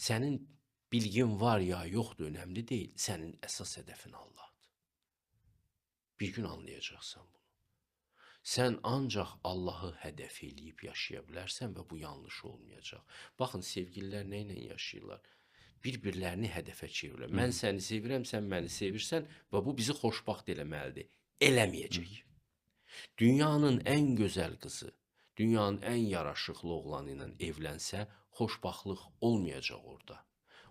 Sənin bilgin var ya yoxdur, önəmli deyil. Sənin əsas hədəfin Allahdır. Bir gün anlayacaqsan bunu. Sən ancaq Allahı hədəf eləyib yaşaya bilərsən və bu yanlış olmayacaq. Baxın, sevgililər nə ilə yaşayırlar? Bir-birlərini hədəfə çevirirlər. Mən səni sevirəm, sən məni sevirsən və bu bizi xoşbaxt eləməlidir. Eləməyəcək. Dünyanın ən gözəl qızı, dünyanın ən yaraşıqlı oğlanı ilə evlənsə, xoşbaxtlıq olmayacaq orada.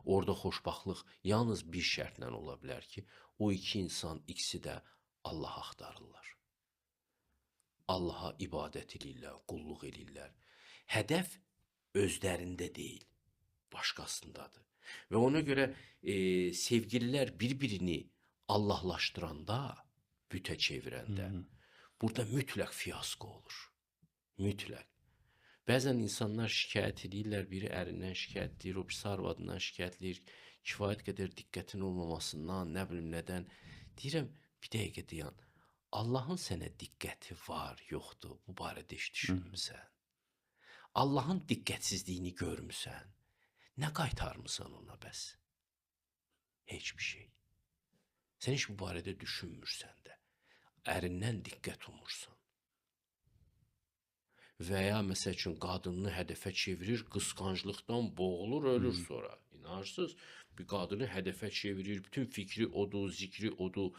Orada xoşbaxtlıq yalnız bir şərtlə ola bilər ki, o iki insan ikisi də Allah axtarırlar. Allaha ibadət edirlər, qulluq edirlər. Hədəf özlərində deyil, başqasındadır. Və ona görə sevgililər bir-birini Allahlaşdıranda, bütə çevirəndə, burada mütləq fiyasko olur. Mütləq. Bəzən insanlar şikayət edirlər, biri ərindən şikayət edir, o birisi arvadından şikayət edir, kifayət qədər diqqətin olmamasından, nə bilim nədən. Deyirəm, bir dəqiqə dayan. Allahın sənə diqqəti var, yoxdur, bu barədə heç düşünmüsən. Allahın diqqətsizliyini görmüsən. Nə qaytarmısan ona bəs? Heç bir şey. Sən heç bu barədə düşünmürsən də. Ərindən diqqət umursan. Və ya məsəl üçün qadını hədəfə çevirir, qısqanclıqdan boğulur, ölür sonra. İnarsız, bir qadını hədəfə çevirir, bütün fikri odur, zikri odur.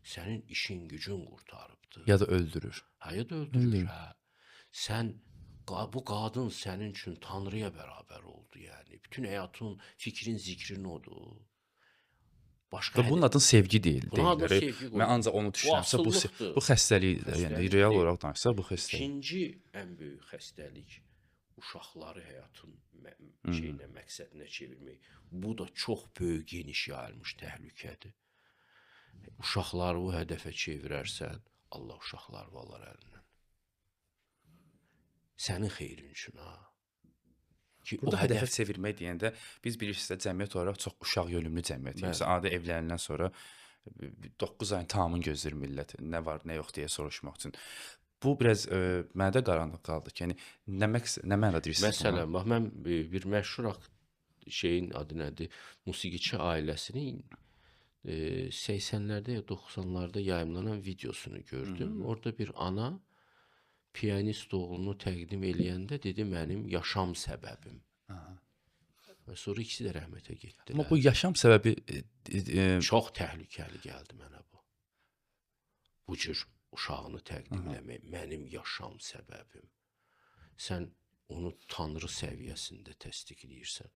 Sənin işin gücün qurtarıbdır. Ya da öldürür. Hə, ya da öldürür, hə. Sən, bu qadın sənin üçün Tanrıya bərabər oldu, yəni. Bütün həyatın, fikrin, zikrin odur. Başqa Və bunun adını sevgi deyil. Bunun adını sevgi qoyulur. Mən ancaq onu düşünürəmsə, bu xəstəlikdir. Yəni, real olaraq danışsa, bu xəstəlik. İkinci ən böyük xəstəlik uşaqları həyatın məqsədinə çevirmək. Bu da çox böyük, geniş yayılmış təhlükədir. Uşaqları o hədəfə çevirərsən, Allah uşaqları alar əlindən. Sənin xeyrin üçün, ha. Burada hədəfə çevirmək deyəndə, biz bilirsiniz, cəmiyyət olaraq çox uşaq yönümlü cəmiyyət. Məsələn, adi evlənəndən sonra 9 ayın tamamını gözləyir millət. Nə var, nə yox deyə soruşmaq üçün. Bu, biraz mənə də qaranlıq qaldı ki, yəni, nə mənada deyirsiniz? Məsələn, bax, mən bir məşhur şeyin adı nədir, musiqiçi ailəsinin 80-lərdə ya 90-larda yayımlanan videosunu gördüm. Orada bir ana piyanist oğlunu təqdim eləyəndə dedi, mənim yaşam səbəbim. Və sonra ikisi də rəhmətə getdilər. Amma bu yaşam səbəbi... Çox təhlükəli gəldi mənə bu. Bu cür uşağını təqdim eləmək, mənim yaşam səbəbim. Sən onu Tanrı səviyyəsində təsdiqləyirsən.